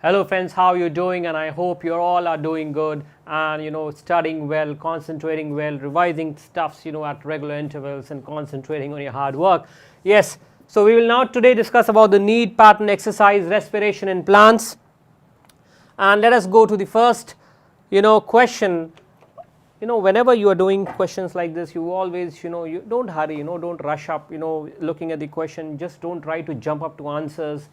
Hello friends, how are you doing? And I hope you all are doing good and studying well, concentrating well, revising stuffs at regular intervals and concentrating on your hard work. Yes, so we will now today discuss about the NEET pattern exercise, respiration in plants. And let us go to the first question. Whenever you are doing questions like this, you always you don't hurry, don't rush up looking at the question, just don't try to jump up to answers.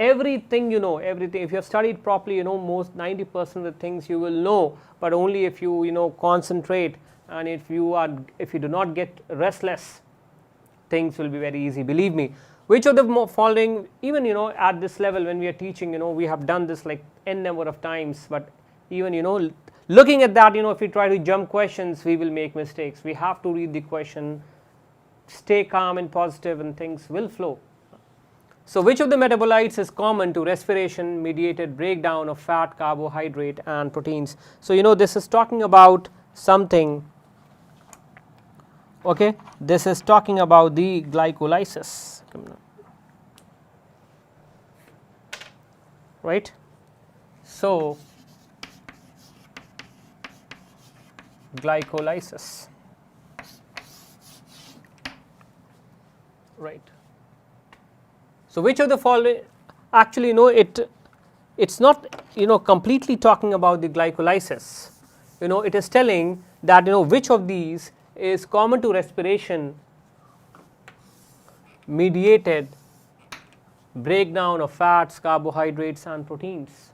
Everything everything, if you have studied properly, most 90% of the things you will know, but only if you concentrate, and if you do not get restless, things will be very easy, believe me. Which of the following, even at this level when we are teaching, we have done this like n number of times, but even looking at that, if we try to jump questions, we will make mistakes. We have to read the question, stay calm and positive, and things will flow. So which of the metabolites is common to respiration mediated breakdown of fat, carbohydrate and proteins? So this is talking about something, okay, this is talking about the glycolysis, right? So glycolysis, right? So which of the following, actually it's not completely talking about the glycolysis, it is telling that which of these is common to respiration mediated breakdown of fats, carbohydrates and proteins,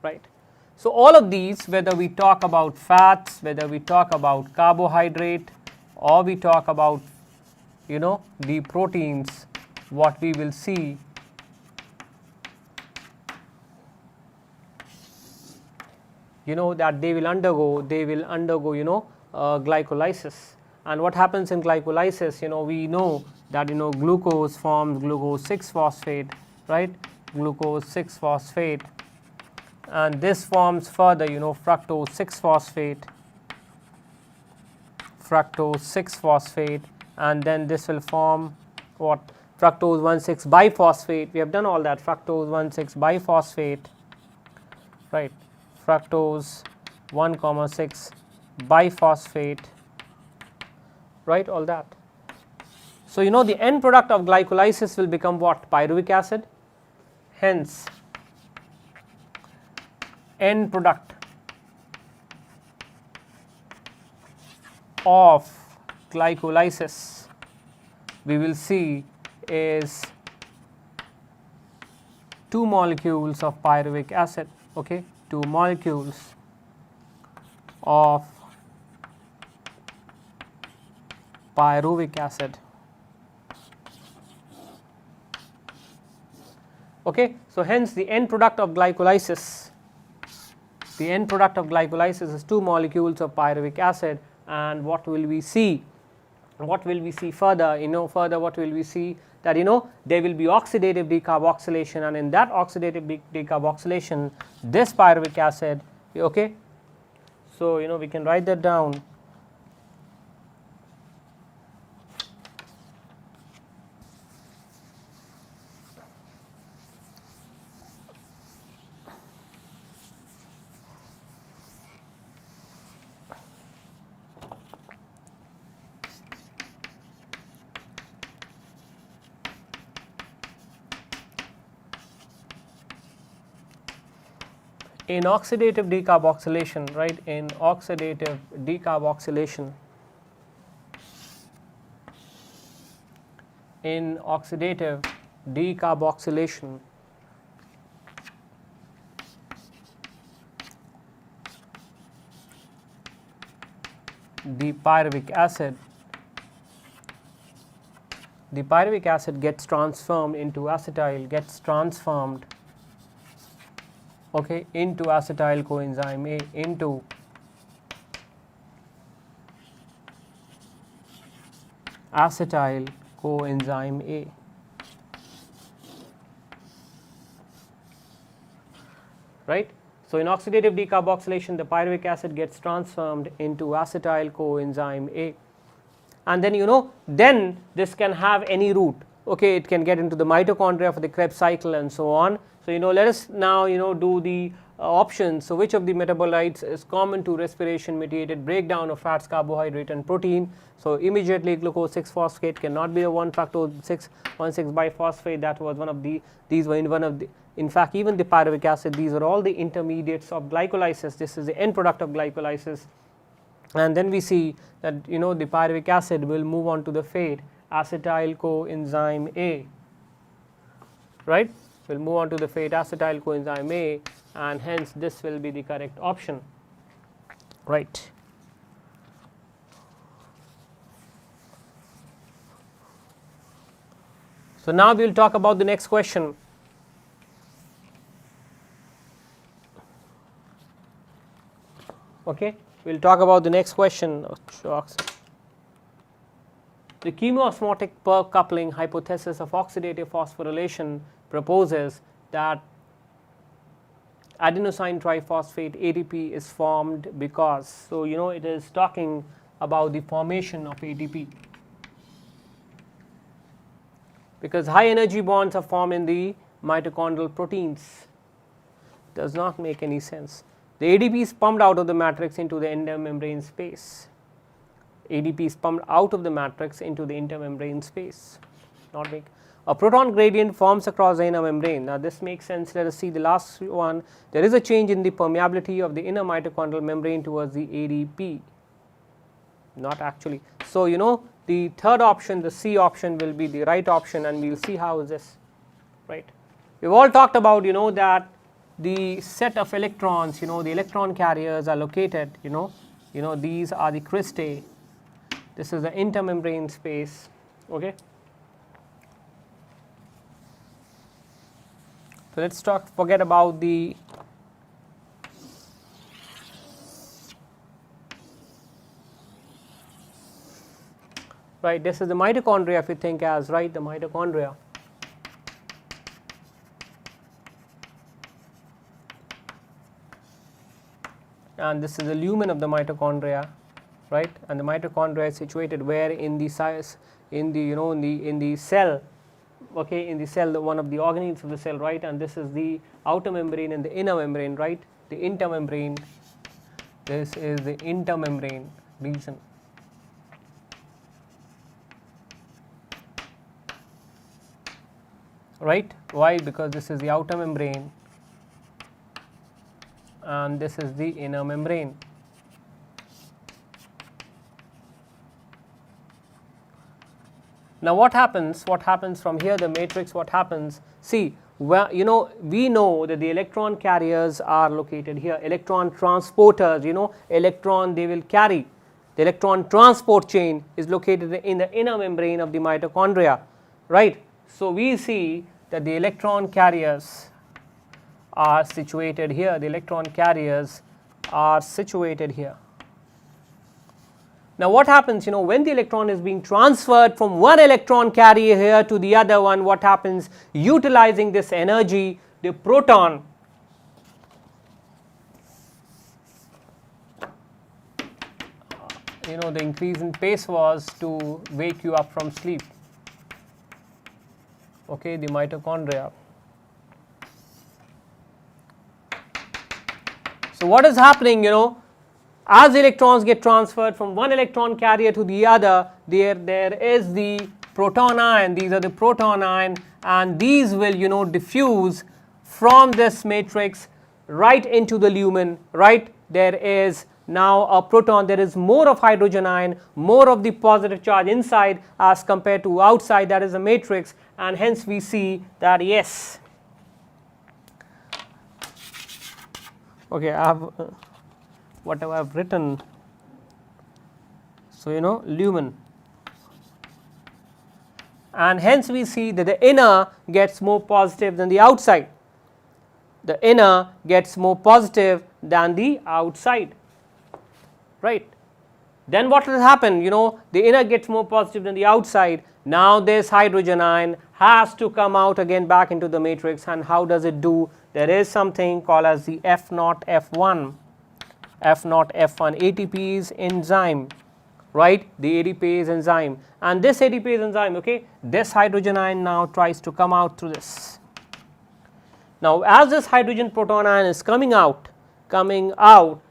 right? So all of these, whether we talk about fats, whether we talk about carbohydrate, or we talk about the proteins, what we will see that they will undergo glycolysis. And what happens in glycolysis, we know that glucose forms glucose 6-phosphate, right, glucose 6-phosphate, and this forms further fructose 6-phosphate, and then this will form what, fructose 1,6-biphosphate. We have done all that, fructose 1,6-biphosphate, right, fructose 1,6-biphosphate, right, all that. So the end product of glycolysis will become what? Pyruvic acid. Hence end product of glycolysis we will see is 2 molecules of pyruvic acid, okay, 2 molecules of pyruvic acid, okay. So hence the end product of glycolysis, is 2 molecules of pyruvic acid. And what will we see? Further, further what will we see? That there will be oxidative decarboxylation, and in that oxidative decarboxylation, this pyruvic acid, okay, so we can write that down. In oxidative decarboxylation, right, in oxidative decarboxylation, the pyruvic acid gets transformed into acetyl, okay, into acetyl coenzyme A, into acetyl coenzyme A, right. So in oxidative decarboxylation, the pyruvic acid gets transformed into acetyl coenzyme A, and then then this can have any route. okay, it can get into the mitochondria for the Krebs cycle and so on. So, let us now do the options. So, which of the metabolites is common to respiration mediated breakdown of fats, carbohydrate and protein. So, immediately glucose 6 phosphate cannot be the 1-fructose 6,1,6 biphosphate. That was one of the, these were in one of the, in fact even the pyruvic acid, these are all the intermediates of glycolysis. This is the end product of glycolysis. And then we see that the pyruvic acid will move on to the fate acetyl coenzyme A, right, will move on to the fate acetyl coenzyme A, and hence this will be the correct option, right. So, now we will talk about the next question. Okay, we will talk about the next question. The chemiosmotic perk coupling hypothesis of oxidative phosphorylation proposes that adenosine triphosphate ATP is formed because, so it is talking about the formation of ATP, because high energy bonds are formed in the mitochondrial proteins. Does not make any sense. The ADP is pumped out of the matrix into the intermembrane space. ADP is pumped out of the matrix into the intermembrane space. Not make a proton gradient forms across the inner membrane. Now, this makes sense. Let us see the last one. There is a change in the permeability of the inner mitochondrial membrane towards the ADP. Not actually. So, the third option, the C option, will be the right option, and we will see how is this, right. We have all talked about that the set of electrons, the electron carriers are located, these are the cristae. This is the intermembrane space, okay. So, let us forget about the right, this is the mitochondria, if you think as, right, the mitochondria. And this is the lumen of the mitochondria, right, and the mitochondria is situated where in the size, in the in the cell, okay, in the cell, one of the organelles of the cell, right, and this is the outer membrane and the inner membrane, right, the intermembrane, this is the intermembrane region. Right, why? Because this is the outer membrane and this is the inner membrane. Now, what happens from here, the matrix, what happens, see, well, we know that the electron carriers are located here, electron transporters, electron they will carry, the electron transport chain is located in the inner membrane of the mitochondria, right. So, we see that the electron carriers are situated here, the electron carriers are situated here. Now, what happens, when the electron is being transferred from one electron carrier here to the other one, what happens, utilizing this energy, the proton the increase in pace was to wake you up from sleep, okay, the mitochondria. So, what is happening, as electrons get transferred from one electron carrier to the other, there is the proton ion, these are the proton ion, and these will diffuse from this matrix right into the lumen, right. There is now a proton, there is more of hydrogen ion, more of the positive charge inside as compared to outside, that is a matrix, and hence we see that yes, okay, I have whatever I have written, so lumen, and hence we see that the inner gets more positive than the outside, the inner gets more positive than the outside, right. Then what will happen, the inner gets more positive than the outside, now this hydrogen ion has to come out again back into the matrix, and how does it do, there is something called as the F0 F1 ATPase enzyme, right, the adipase enzyme, and this adipase enzyme, okay, this hydrogen ion now tries to come out through this. Now as this hydrogen proton ion is coming out,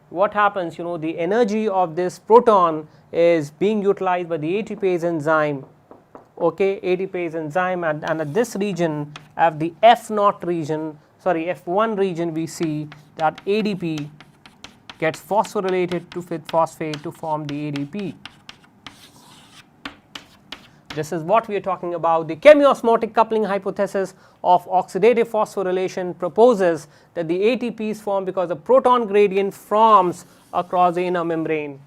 what happens, you know, the energy of this proton is being utilized by the adipase enzyme, okay, adipase enzyme, and at this region, at the F0 region, sorry, F1 region, we see that ADP gets phosphorylated to phosphate to form the ADP. This is what we are talking about. The chemiosmotic coupling hypothesis of oxidative phosphorylation proposes that the ATP is formed because the proton gradient forms across the inner membrane.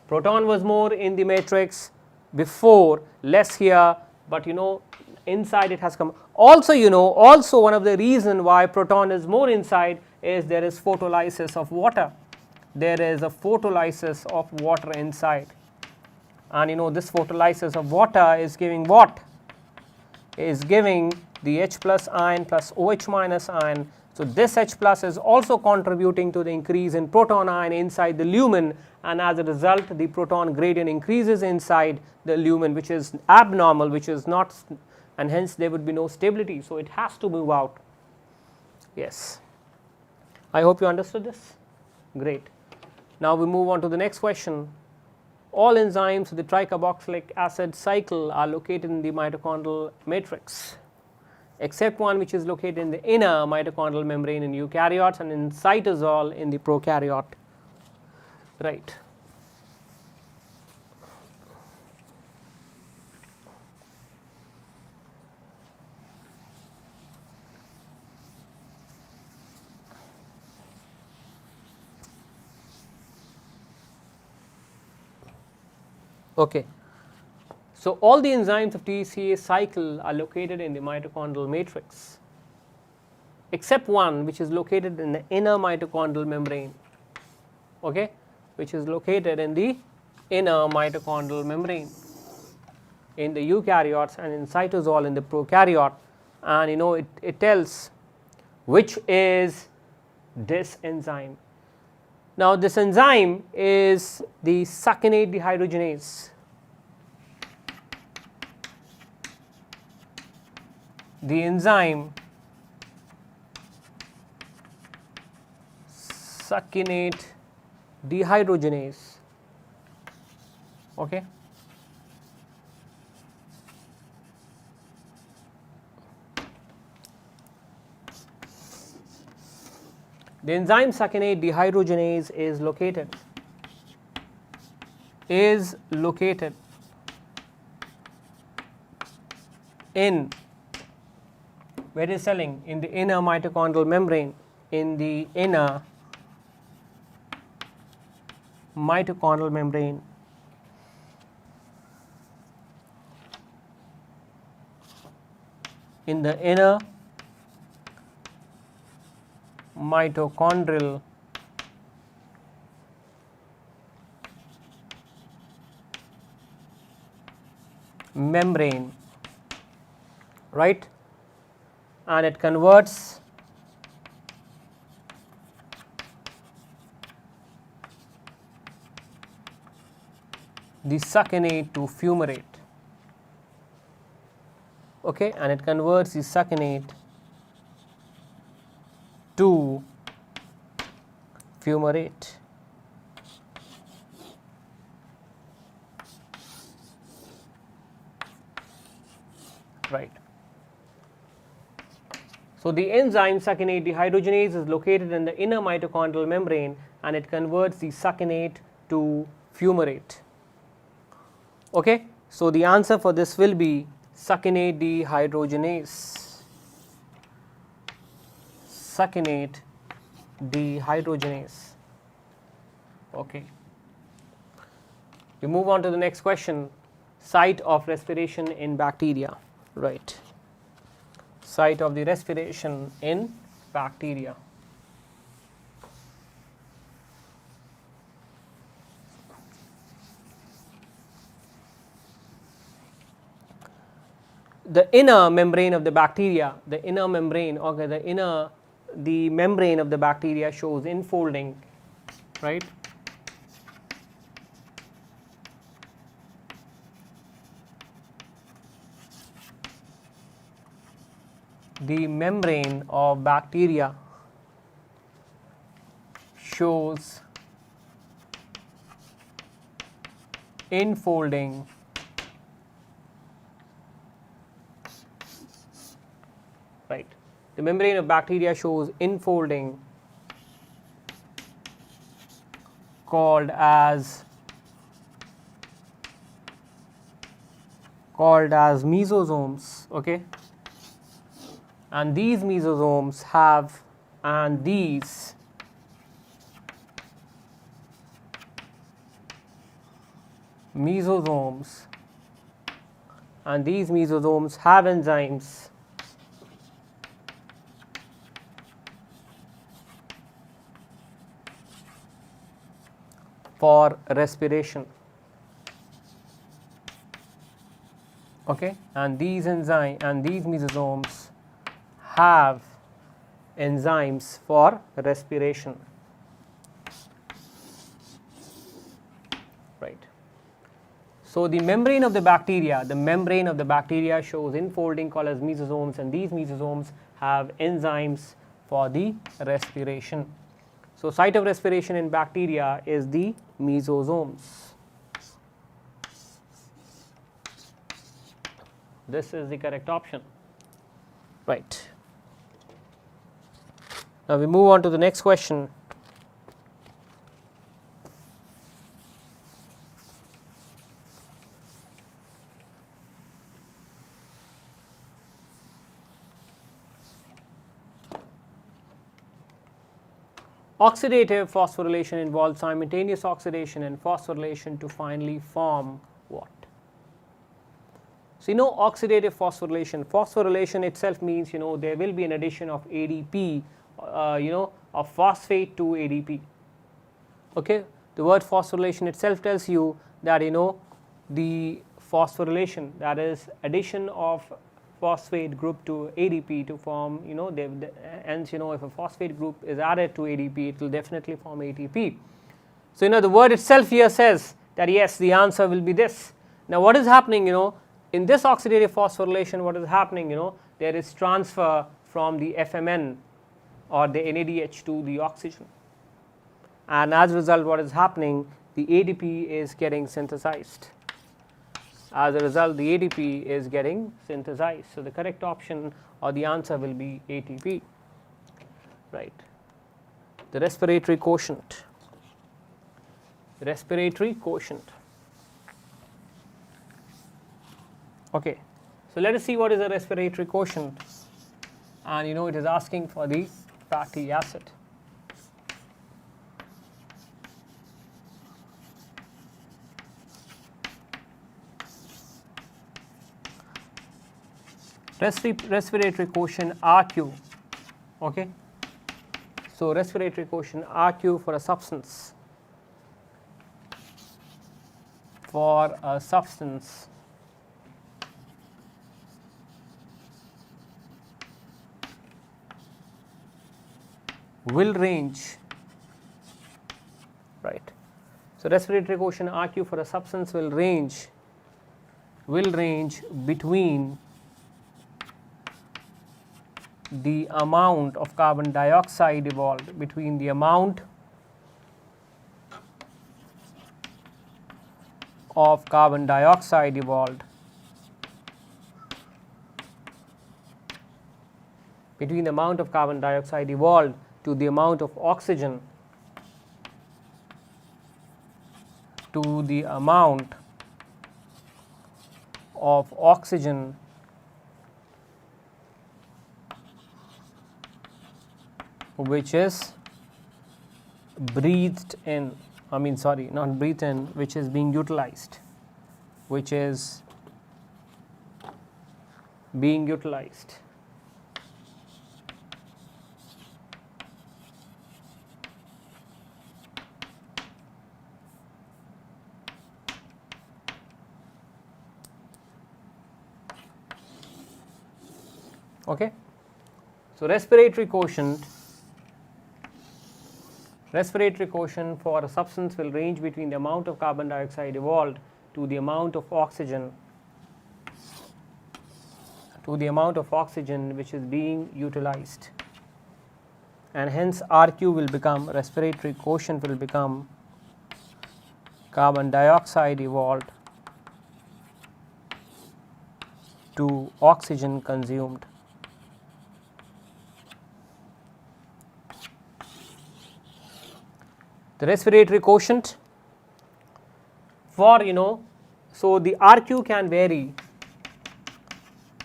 Proton was more in the matrix before, less here, but you know, inside it has come. Also, you know, also one of the reason why proton is more inside is there is photolysis of water. There is a photolysis of water inside. And you know, this photolysis of water is giving what? Is giving the H plus ion plus OH minus ion. So this H plus is also contributing to the increase in proton ion inside the lumen, and as a result the proton gradient increases inside the lumen, which is abnormal, which is not, and hence there would be no stability, so it has to move out. Yes, I hope you understood this. Great. Now we move on to the next question. All enzymes of the tricarboxylic acid cycle are located in the mitochondrial matrix, except one which is located in the inner mitochondrial membrane in eukaryotes and in cytosol in the prokaryote. Right. Okay. So all the enzymes of TCA cycle are located in the mitochondrial matrix, except one which is located in the inner mitochondrial membrane, okay, which is located in the inner mitochondrial membrane in the eukaryotes and in cytosol in the prokaryote, and you know, it tells which is this enzyme. Now this enzyme is the succinate dehydrogenase. The enzyme succinate dehydrogenase, okay. The enzyme succinate dehydrogenase is located in, where is selling, in the inner mitochondrial membrane, in the inner mitochondrial membrane. In the inner mitochondrial membrane, right, and it converts the succinate to fumarate, okay, and it converts the succinate to fumarate. Right. So the enzyme succinate dehydrogenase is located in the inner mitochondrial membrane, and it converts the succinate to fumarate. Okay. So the answer for this will be succinate dehydrogenase. Succinate dehydrogenase. Okay. We move on to the next question. Site of respiration in bacteria. Right. Site of the respiration in bacteria. The inner membrane of the bacteria, the inner membrane, okay, the membrane of the bacteria shows infolding, right? the membrane of bacteria shows infolding right. The membrane of bacteria shows infolding called as mesosomes, okay, and these mesosomes have enzymes for respiration, okay, and these mesosomes have enzymes for respiration, right. So the membrane of the bacteria shows infolding called as mesosomes, and these mesosomes have enzymes for the respiration. So site of respiration in bacteria is the mesosomes. This is the correct option, right. Now we move on to the next question. Oxidative phosphorylation involves simultaneous oxidation and phosphorylation to finally form what? So, oxidative phosphorylation itself means, there will be an addition of ADP, of phosphate to ADP. Okay, the word phosphorylation itself tells you that, the phosphorylation, that is addition of phosphate group to ADP to form, hence, if a phosphate group is added to ADP, it will definitely form ATP. So, the word itself here says that yes, the answer will be this. Now, what is happening, in this oxidative phosphorylation, what is happening, there is transfer from the FMN or the NADH to the oxygen, and as a result, what is happening, the ADP is getting synthesized. As a result, the ADP is getting synthesized. So, the correct option or the answer will be ATP, right. The respiratory quotient. Okay. So, let us see what is the respiratory quotient, and it is asking for the fatty acid. Respiratory quotient RQ, okay. So, respiratory quotient RQ for a substance, will range, right. So, respiratory quotient RQ for a substance will range between the amount of carbon dioxide evolved, to the amount of oxygen which is breathed in, which is being utilized, okay. So, respiratory quotient for a substance will range between the amount of carbon dioxide evolved to the amount of oxygen to the amount of oxygen which is being utilized, and hence RQ will become, respiratory quotient will become carbon dioxide evolved to oxygen consumed. The respiratory quotient for, so the RQ can vary.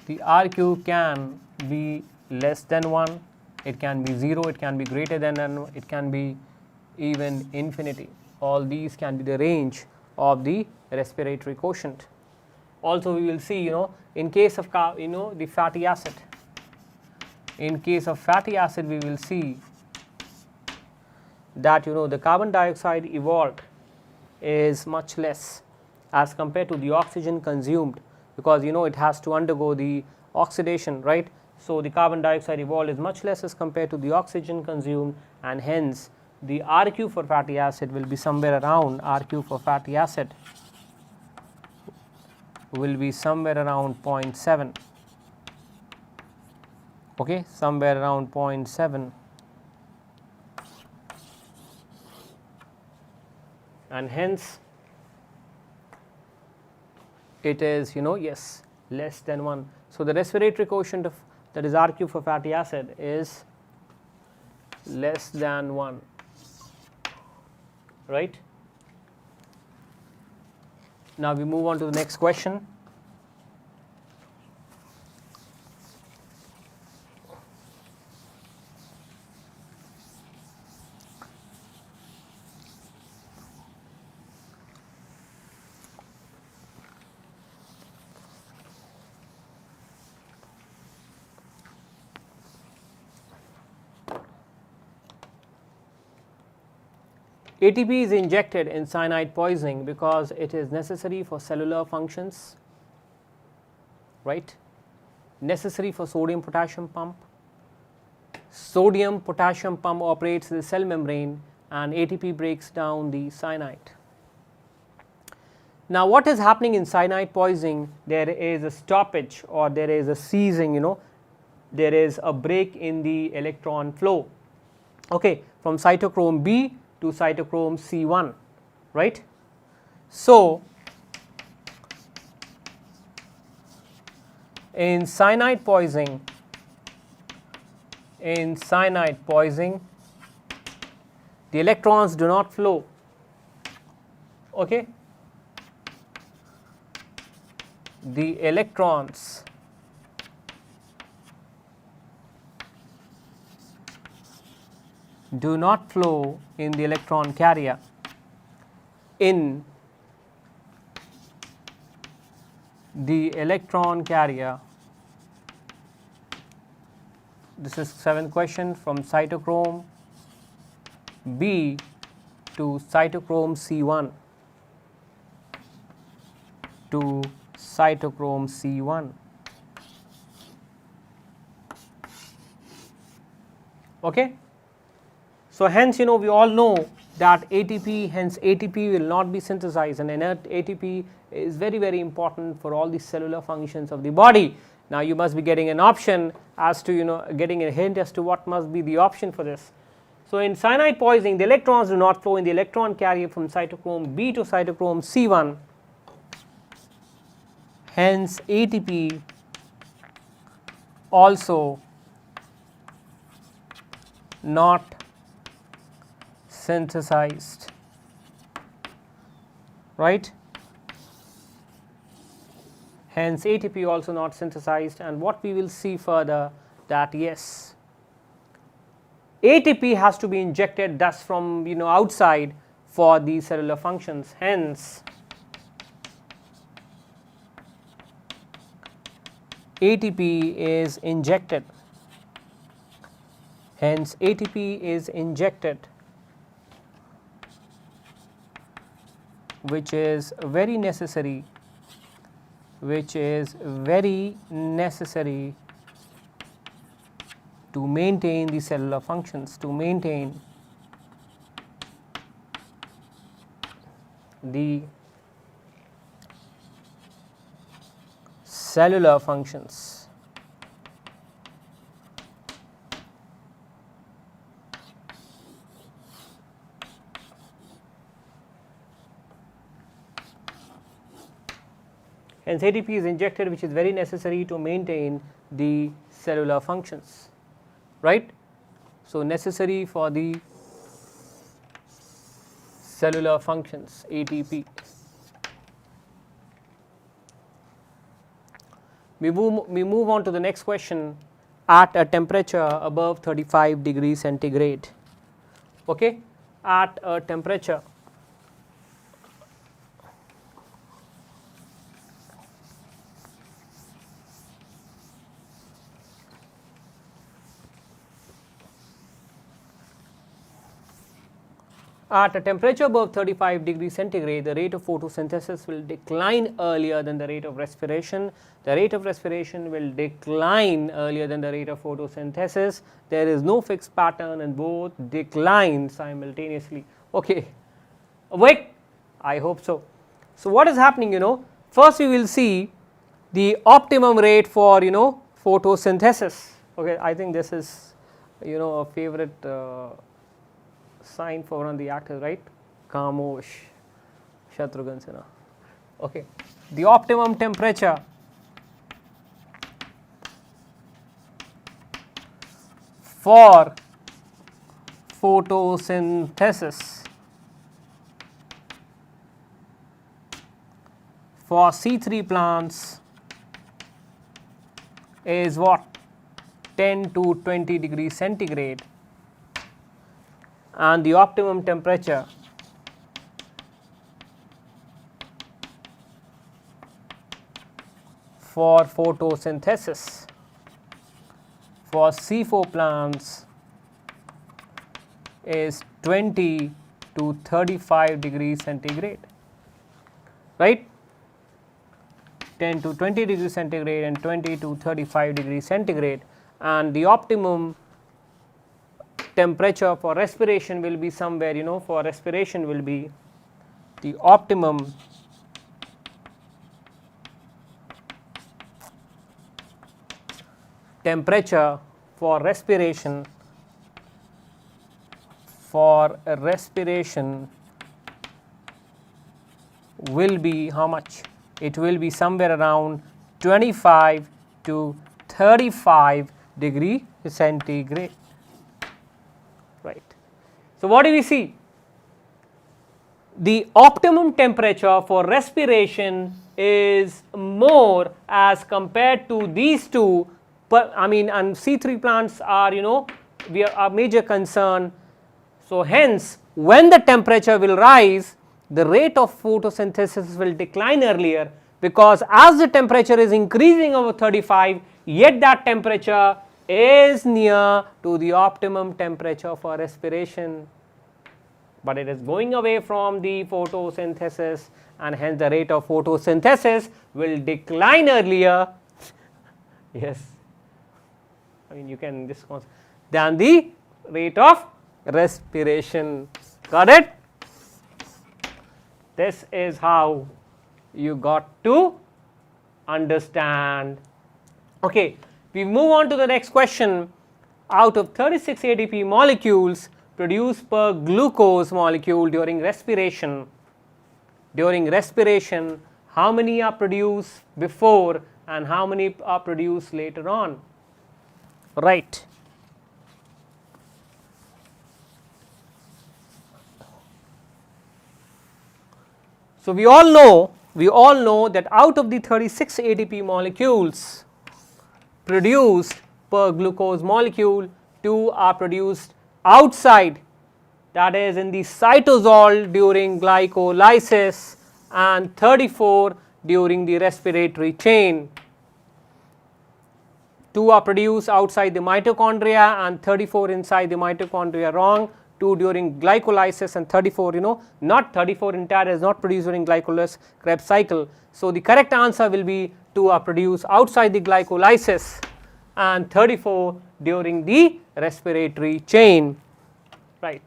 The RQ can be less than 1, it can be 0, it can be greater than 1, it can be even infinity. All these can be the range of the respiratory quotient. Also we will see, in case of the fatty acid, in case of fatty acid we will see that the carbon dioxide evolved is much less as compared to the oxygen consumed, because it has to undergo the oxidation, right. So the carbon dioxide evolved is much less as compared to the oxygen consumed, and hence the RQ for fatty acid will be somewhere around, RQ for fatty acid will be somewhere around 0.7, okay, somewhere around 0.7, and hence it is yes, less than 1. So the respiratory quotient of, that is RQ for fatty acid, is less than 1, right. Now we move on to the next question. ATP is injected in cyanide poisoning because it is necessary for cellular functions, right, necessary for sodium potassium pump. Sodium potassium pump operates the cell membrane and ATP breaks down the cyanide. Now what is happening in cyanide poisoning? There is a stoppage, or there is a ceasing, there is a break in the electron flow, okay, from cytochrome B to cytochrome C1, right. So in cyanide poisoning, the electrons do not flow, okay, the electrons do not flow in the electron carrier. In the electron carrier, this is 7th question, from cytochrome B to cytochrome C1 to cytochrome C1. Okay. So hence we all know that ATP, hence ATP will not be synthesized, and inert ATP is very, very important for all the cellular functions of the body. Now you must be getting an option as to getting a hint as to what must be the option for this. So in cyanide poisoning, the electrons do not flow in the electron carrier from cytochrome B to cytochrome C1, hence ATP also not synthesized, right. Hence ATP also not synthesized, and what we will see further, that yes, ATP has to be injected thus from outside for the cellular functions. Hence ATP is injected, hence ATP is injected, which is very necessary, to maintain the cellular functions, to maintain the cellular functions. Hence ATP is injected, which is very necessary to maintain the cellular functions, right. So necessary for the cellular functions, ATP. We move on to the next question. At a temperature above 35 degrees centigrade, okay, at a temperature above 35 degrees centigrade, the rate of photosynthesis will decline earlier than the rate of respiration. The rate of respiration will decline earlier than the rate of photosynthesis. There is no fixed pattern and both decline simultaneously. Okay, awake? I hope so. So what is happening, first we will see the optimum rate for, photosynthesis. Okay, I think this is, a favorite sign for one of the actors, right? Kamosh, Shatrughan Sinha. Okay, the optimum temperature for photosynthesis for C3 plants is what? 10 to 20 degrees centigrade, and the optimum temperature for photosynthesis for C4 plants is 20 to 35 degrees centigrade, right. 10 to 20 degrees centigrade and 20 to 35 degrees centigrade, and the optimum temperature for respiration will be somewhere, for respiration will be the optimum temperature for respiration will be how much? It will be somewhere around 25 to 35 degree centigrade, right. So what do we see? The optimum temperature for respiration is more as compared to these two, but and C3 plants are, we are a major concern. So hence when the temperature will rise, the rate of photosynthesis will decline earlier, because as the temperature is increasing over 35, yet that temperature is near to the optimum temperature for respiration, but it is going away from the photosynthesis, and hence the rate of photosynthesis will decline earlier. Yes, you can just than the rate of respiration. Got it? This is how you got to understand. Okay, we move on to the next question. Out of 36 ATP molecules produced per glucose molecule during respiration, how many are produced before and how many are produced later on? Right. So we all know that out of the 36 ATP molecules produced per glucose molecule, 2 are produced outside, that is in the cytosol during glycolysis, and 34 during the respiratory chain. 2 are produced outside the mitochondria and 34 inside the mitochondria. Wrong. 2 during glycolysis and 34, not 34 entire is not produced during glycolysis Krebs cycle. So the correct answer will be 2 are produced outside the glycolysis and 34 during the respiratory chain, right.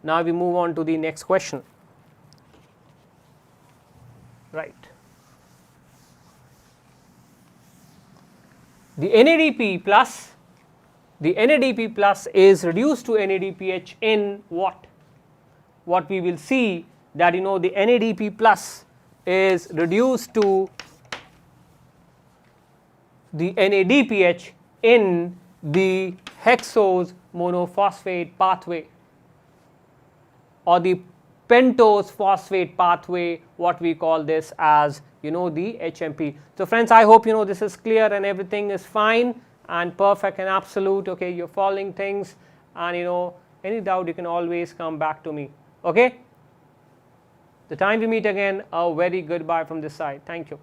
Now we move on to the next question, right. The NADP plus is reduced to NADPH in what? What we will see that the NADP plus is reduced to the NADPH in the hexose monophosphate pathway or the pentose phosphate pathway, what we call this as the HMP. So friends, I hope this is clear and everything is fine and perfect and absolute. Okay, you're following things, and any doubt you can always come back to me. Okay, the time we meet again, a very goodbye from this side. Thank you.